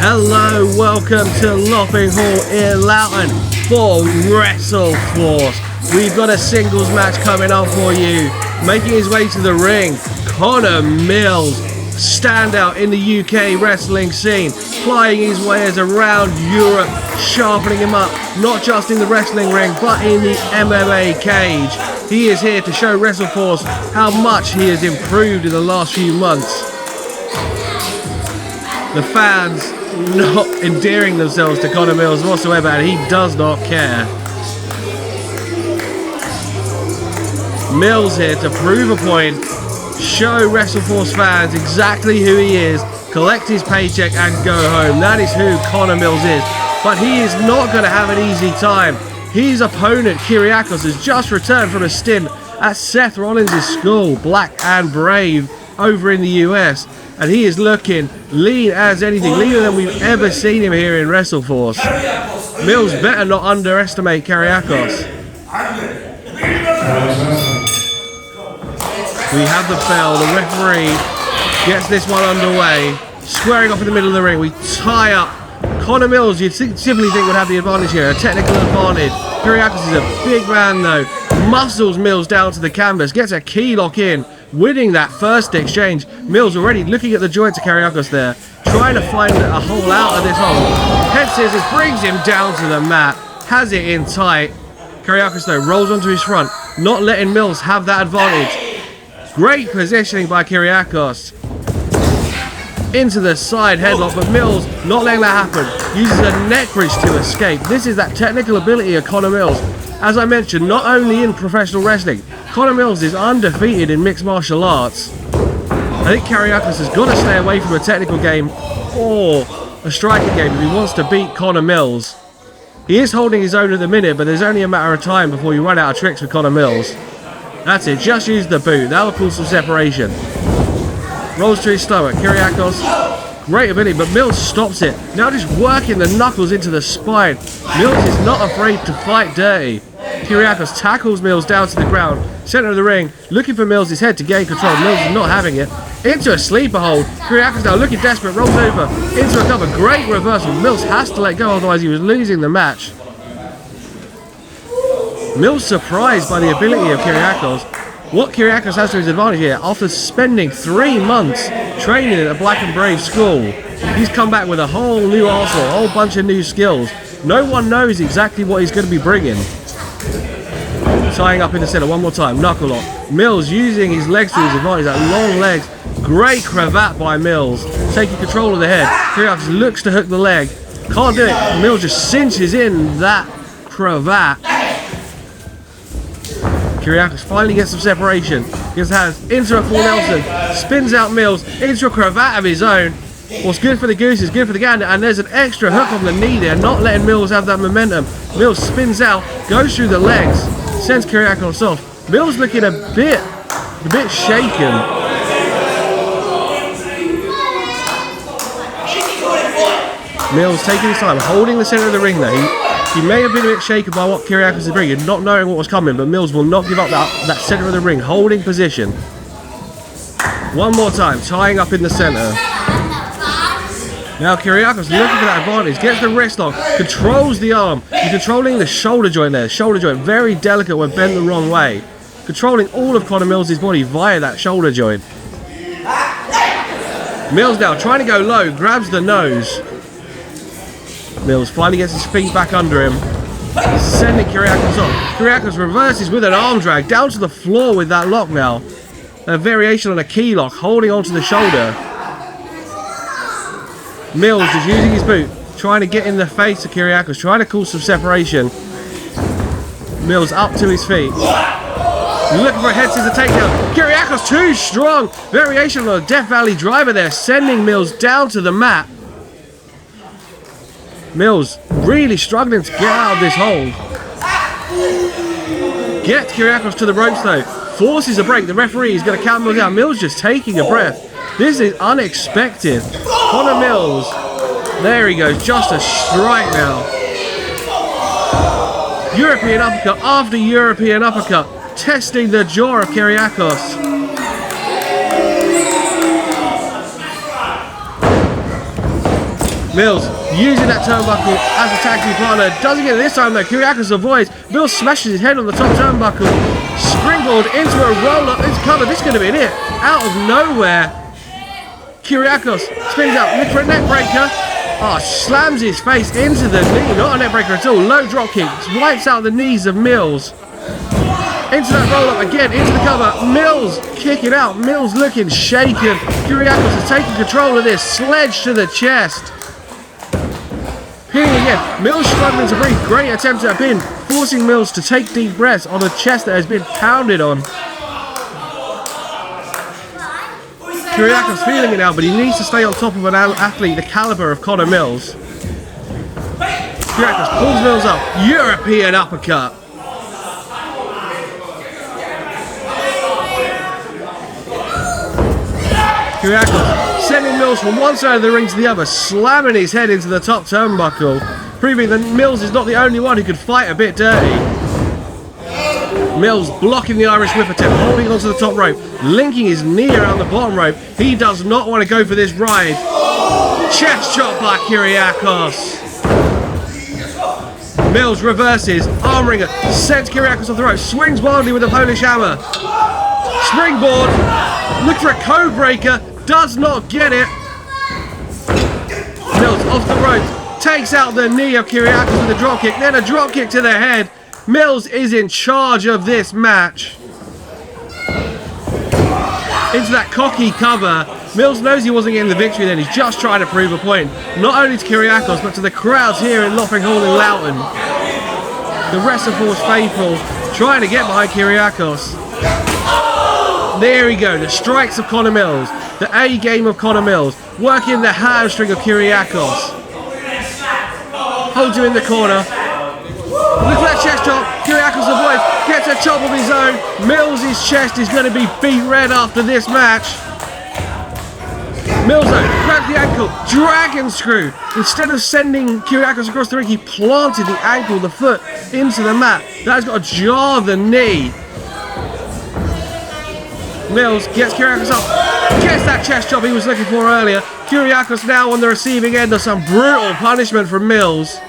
Hello, welcome to Lopping Hall in Loughton for WrestleForce. We've got a singles match coming up for you. Making his way to the ring, Connor Mills, standout in the UK wrestling scene, flying his ways around Europe, sharpening him up, not just in the wrestling ring, but in the MMA cage. He is here to show WrestleForce how much he has improved in the last few months. The fans not endearing themselves to Connor Mills whatsoever, and he does not care. Mills here to prove a point, show WrestleForce fans exactly who he is, collect his paycheck and go home. That is who Connor Mills is. But he is not going to have an easy time. His opponent, Kyriakos, has just returned from a stint at Seth Rollins' school, Black and Brave, over in the US. And he is looking lean as anything, leaner than we've ever seen him here in WrestleForce. Mills better not underestimate Kyriakos. We have the bell, the referee gets this one underway, squaring off in the middle of the ring. We tie up. Connor Mills, you'd simply think would have the advantage here, a technical advantage. Kyriakos is a big man though, muscles Mills down to the canvas, gets a key lock in, winning that first exchange. Mills already looking at the joints of Kyriakos there, trying to find a hole out of this hole. Head scissors brings him down to the mat, has it in tight. Kyriakos though rolls onto his front, not letting Mills have that advantage. Great positioning by Kyriakos. Into the side headlock, but Mills not letting that happen. Uses a neck bridge to escape. This is that technical ability of Connor Mills. As I mentioned, not only in professional wrestling, Connor Mills is undefeated in mixed martial arts. I think Kyriakos has got to stay away from a technical game or a striking game if he wants to beat Connor Mills. He is holding his own at the minute, but there's only a matter of time before you run out of tricks with Connor Mills. That's it, just use the boot. That'll cause some separation. Rolls to his stomach. Kyriakos, great ability, but Mills stops it. Now just working the knuckles into the spine. Mills is not afraid to fight dirty. Kyriakos tackles Mills down to the ground. Center of the ring, looking for Mills' head to gain control. Mills is not having it. Into a sleeper hold. Kyriakos now looking desperate, rolls over. Into a cover, great reversal. Mills has to let go, otherwise he was losing the match. Mills surprised by the ability of Kyriakos. What Kyriakos has to his advantage here, after spending 3 months training at a Black and Brave school, he's come back with a whole new arsenal, a whole bunch of new skills. No one knows exactly what he's going to be bringing. Tying up in the center one more time, knuckle lock. Mills using his legs to his advantage, that long legs. Great cravat by Mills, taking control of the head. Kyriakos looks to hook the leg, can't do it. Mills just cinches in that cravat. Kyriakos finally gets some separation. Gets hands into a full Nelson. Spins out Mills into a cravat of his own. What's good for the goose is good for the gander. And there's an extra hook on the knee there, not letting Mills have that momentum. Mills spins out, goes through the legs, sends Kyriakos off. Mills looking a bit shaken. Mills taking his time, holding the center of the ring there. He may have been a bit shaken by what Kyriakos is bringing, not knowing what was coming, but Mills will not give up that center of the ring, holding position. One more time, tying up in the center. Now Kyriakos looking for that advantage, gets the wrist lock, controls the arm. He's controlling the shoulder joint there. Shoulder joint, very delicate when bent the wrong way. Controlling all of Connor Mills' body via that shoulder joint. Mills now trying to go low, grabs the nose. Mills finally gets his feet back under him. He's sending Kyriakos off. Kyriakos reverses with an arm drag down to the floor with that lock now. A variation on a key lock, holding onto the shoulder. Mills is using his boot, trying to get in the face of Kyriakos, trying to cause some separation. Mills up to his feet. Looking for a head scissor takedown. Kyriakos too strong. Variation on a Death Valley driver there, sending Mills down to the mat. Mills really struggling to get out of this hold. Gets Kyriakos to the ropes though. Forces a break. The referee is going to count Mills out. Mills just taking a breath. This is unexpected. Connor Mills. There he goes. Just a strike now. European uppercut after European uppercut. Testing the jaw of Kyriakos. Mills using that turnbuckle as a tag team partner. Doesn't get it this time though. Kyriakos avoids. Mills smashes his head on the top turnbuckle. Springboard into a roll-up. It's covered. This could have been it. Out of nowhere. Kyriakos spins out. Looking for a neck breaker. Oh, slams his face into the knee. Not a neck breaker at all. Low drop kick. Wipes out the knees of Mills. Into that roll-up again. Into the cover. Mills kicking out. Mills looking shaken. Kyriakos is taking control of this. Sledge to the chest. Pinning again. Mills struggling to breathe. Great attempt at a pin. Forcing Mills to take deep breaths on a chest that has been pounded on. Kyriakos feeling it now, but he needs to stay on top of an athlete the caliber of Connor Mills. Kyriakos pulls Mills up. European uppercut. Kyriakos sending Mills from one side of the ring to the other, slamming his head into the top turnbuckle, proving that Mills is not the only one who could fight a bit dirty. Mills blocking the Irish whip attempt, holding onto the top rope, linking his knee around the bottom rope. He does not want to go for this ride. Chest chop by Kyriakos. Mills reverses, arm wringer, sends Kyriakos off the rope, swings wildly with a Polish hammer. Springboard, look for a code breaker, does not get it. Mills off the rope, takes out the knee of Kyriakos with a drop kick, then a drop kick to the head. Mills is in charge of this match. Into that cocky cover. Mills knows he wasn't getting the victory then, he's just trying to prove a point. Not only to Kyriakos, but to the crowds here in Lopping in Loughton. The rest of Force Faithful trying to get behind Kyriakos. There we go, the strikes of Connor Mills. The A game of Connor Mills. Working the hamstring of Kyriakos. Holds him in the corner. Look at that chest chop. Kyriakos avoids. Gets a chop of his own. Mills' chest is going to be beat red after this match. Mills grabs the ankle. Dragon screw. Instead of sending Kyriakos across the ring, he planted the ankle, the foot, into the mat. That's got to jar the knee. Mills gets Kyriakos up, gets that chest chop he was looking for earlier. Kyriakos now on the receiving end of some brutal punishment from Mills.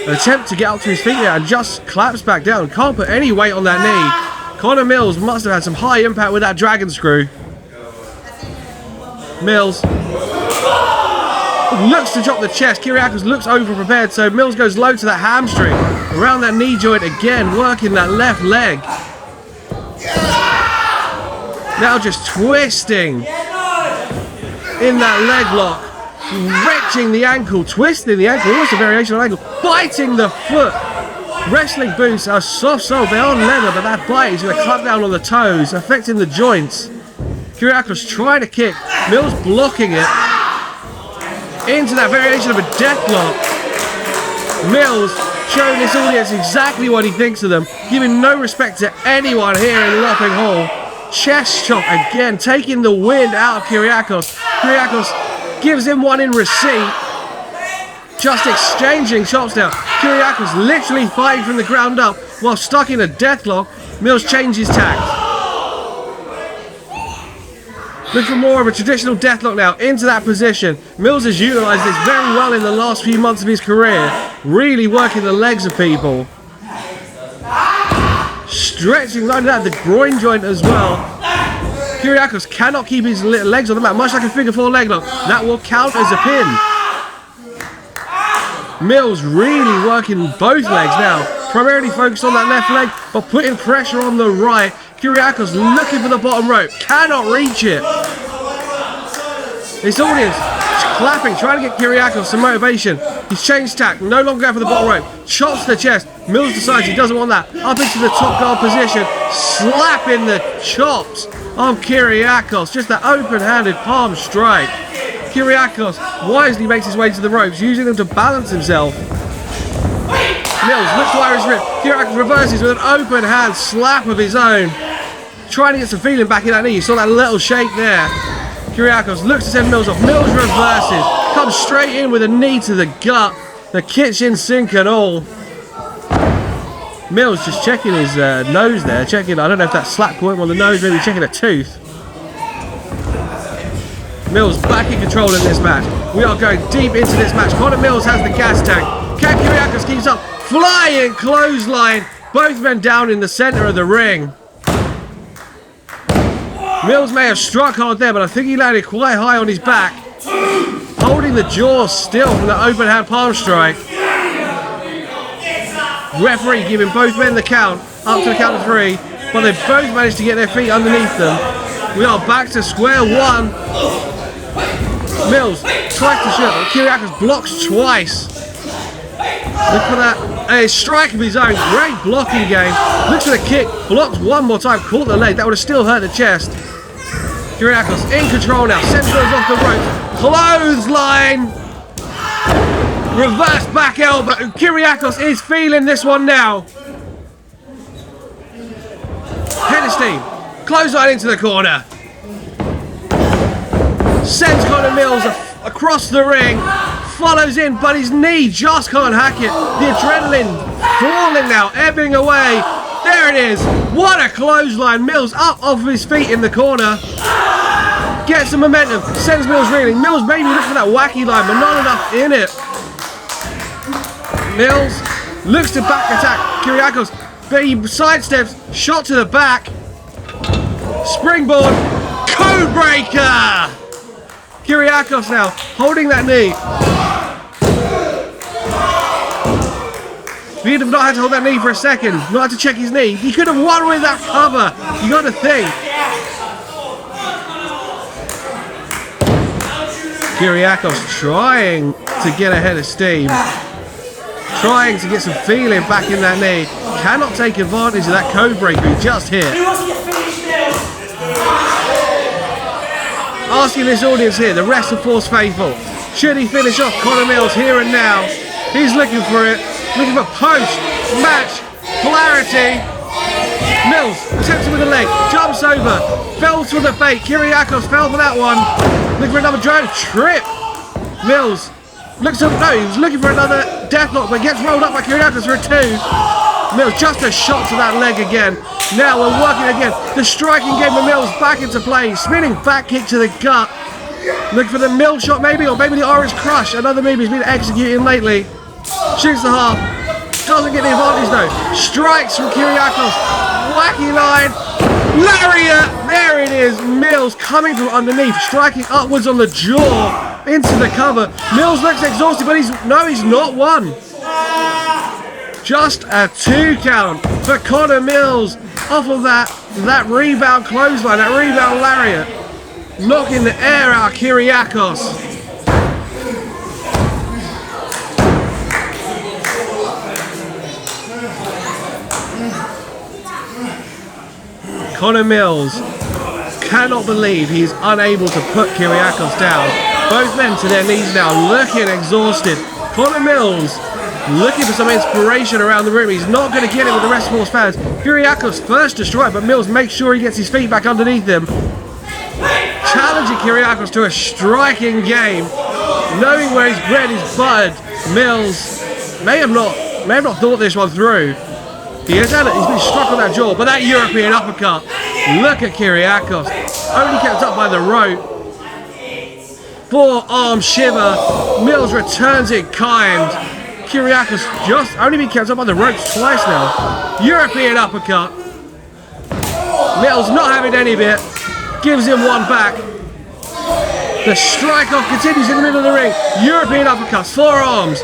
An attempt to get up to his feet there and just collapse back down. Can't put any weight on that knee. Connor Mills must have had some high impact with that dragon screw. Mills looks to drop the chest. Kyriakos looks over prepared, so Mills goes low to that hamstring. Around that knee joint again, working that left leg. Now just twisting in that leg lock, wrenching the ankle, twisting the ankle, almost a variation on ankle, biting the foot. Wrestling boots are soft sold, they are leather, but that bite is going to cut down on the toes, affecting the joints. Kyriakos trying to kick, Mills blocking it, into that variation of a deathlock. Mills showing this audience exactly what he thinks of them, giving no respect to anyone here in Lopping Hall. Chest chop again, taking the wind out of Kyriakos. Kyriakos gives him one in receipt. Just exchanging chops now. Kyriakos literally fighting from the ground up while stuck in a deathlock. Mills changes tack. Look for more of a traditional deathlock now, into that position. Mills has utilised this very well in the last few months of his career. Really working the legs of people. Stretching like that, the groin joint as well. Kyriakos cannot keep his legs on the mat, much like a figure four leg lock. That will count as a pin. Mills really working both legs now. Primarily focused on that left leg, but putting pressure on the right. Kyriakos looking for the bottom rope, cannot reach it. This audience is clapping, trying to get Kyriakos some motivation. He's changed tack, no longer going for the bottom rope. Chops the chest. Mills decides he doesn't want that. Up into the top guard position, slapping the chops of Kyriakos. Just that open-handed palm strike. Kyriakos wisely makes his way to the ropes, using them to balance himself. Mills looks to Irish Rip. Kyriakos reverses with an open hand slap of his own. Trying to get some feeling back in that knee. You saw that little shake there. Kyriakos looks to send Mills off. Mills reverses. Comes straight in with a knee to the gut. The kitchen sink and all. Mills just checking his nose there. Checking, I don't know if that slap caught him on the nose, maybe checking a tooth. Mills back in control in this match. We are going deep into this match. Conor Mills has the gas tank. Kyriakos keeps up. Flying clothesline. Both men down in the center of the ring. Mills may have struck hard there, but I think he landed quite high on his back. Holding the jaw still from the open hand palm strike. Referee giving both men the count, up to the count of 3, but they both managed to get their feet underneath them. We are back to square one. Mills tries to shoot, but Kyriakos blocks twice. Look for that. A strike of his own. Great blocking game. Looks for the kick. Blocks one more time. Caught the leg. That would have still hurt the chest. Kyriakos in control now. Sends Mills off the ropes. Clothesline. Reverse back elbow. Kyriakos is feeling this one now. Head of steam. Clothesline into the corner. Sends Conor Mills across the ring. Follows in, but his knee just can't hack it. The adrenaline falling now, ebbing away. There it is. What a clothesline. Mills up off of his feet in the corner. Gets some momentum. Sends Mills reeling. Mills maybe looks for that wacky line, but not enough in it. Mills looks to back attack Kyriakos, but he sidesteps. Shot to the back. Springboard. Code breaker. Kyriakos now holding that knee. If he'd have not had to hold that knee for a second, not had to check his knee, he could have won with that cover. You got to think. Kyriakos trying to get ahead of steam. Trying to get some feeling back in that knee. Cannot take advantage of that code breaker he just hit. Asking this audience here, the rest of Force Faithful, should he finish off Conor Mills here and now? He's looking for it, looking for post-match clarity. Mills attempts it with the leg, jumps over, falls for the bait. Kyriakos fell for that one. Looking for another drive, trip. Mills looks up, no, he was looking for another deathlock, but gets rolled up by Kyriakos for a 2. Mills just a shot to that leg again. Now we're working again. The striking game of Mills back into play. Spinning back kick to the gut. Looking for the Mills shot maybe, or maybe the Orange Crush. Another move he's been executing lately. Shoots the half. Doesn't get the advantage though. Strikes from Kyriakos. Wacky line. Lariat. There it is. Mills coming from underneath. Striking upwards on the jaw. Into the cover. Mills looks exhausted, but he's not won. Just a 2 count for Conor Mills off of that rebound clothesline, that rebound lariat. Knocking the air out of Kyriakos. Conor Mills cannot believe he's unable to put Kyriakos down. Both men to their knees now, looking exhausted. Conor Mills looking for some inspiration around the room. He's not going to get it with the rest of Force fans. Kyriakos first to strike, but Mills makes sure he gets his feet back underneath him. Challenging Kyriakos to a striking game. Knowing where his bread is buttered, Mills may have not thought this one through. He's been struck on that jaw, but that European uppercut. Look at Kyriakos. Only kept up by the rope. Forearm shiver. Mills returns in kind. Kyriakos just only been kept up by the ropes twice now. European uppercut. Mills not having any bit. Gives him one back. The strike off continues in the middle of the ring. European uppercuts, forearms.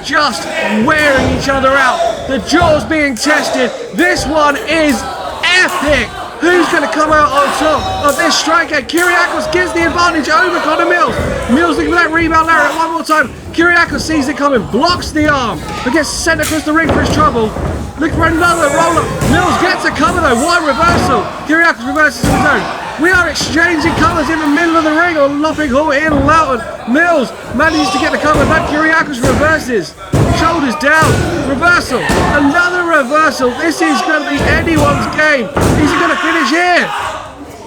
Just wearing each other out. The jaws being tested. This one is epic. Who's going to come out on top of this strike? Kyriakos gives the advantage over Conor Mills. Mills looking for that rebound lariat one more time. Kyriakos sees it coming, blocks the arm, but gets sent across the ring for his trouble. Looking for another roll-up. Mills gets a cover though. One reversal. Kyriakos reverses to his own. We are exchanging covers in the middle of the ring on Lopping Hall in Loughton. Mills manages to get the cover, but Kyriakos reverses. Shoulders down. Reversal. Another reversal. This is going to be anyone's game. Is he going to finish here?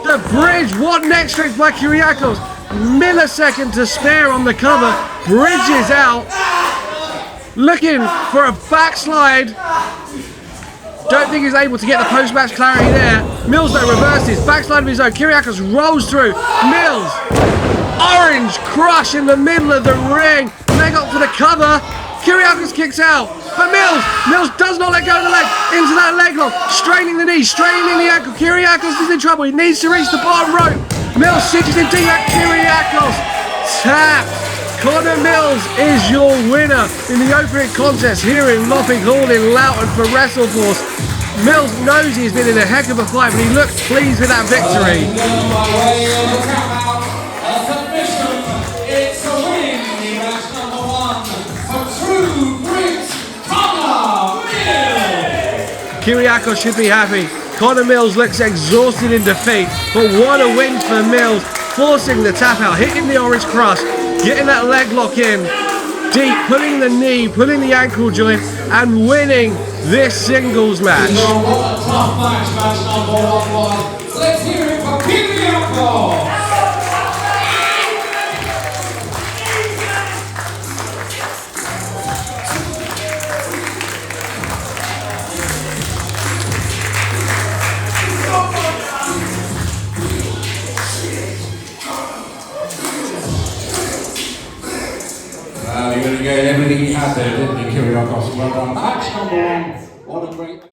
The bridge. What next strength by Kyriakos. Millisecond to spare on the cover. Bridges out. Looking for a backslide. Don't think he's able to get the post-match clarity there. Mills though reverses. Backslide of his own. Kyriakos rolls through. Mills Orange crush in the middle of the ring. Leg up for the cover. Kyriakos kicks out. But Mills does not let go of the leg. Into that leg lock. Straining the knee, straining the ankle. Kyriakos is in trouble. He needs to reach the bottom rope. Mills cinches in deep at Kyriakos. Tap. Connor Mills is your winner in the opening contest here in Lopping Hall in Loughton for WrestleForce. Mills knows he's been in a heck of a fight, but he looks pleased with that victory. It's a win in match number 1 for True Brits, Connor Mills. Kyriakos should be happy. Connor Mills looks exhausted in defeat, but what a win for Mills, forcing the tap out, hitting the orange crush, getting that leg lock in, deep, pulling the knee, pulling the ankle joint, and winning this singles match. What a tough match number 1 was. Let's hear it for Kyriakos. You're going to get everything you had there, didn't you, Kyriakos? Well done. Match number 1. What a great...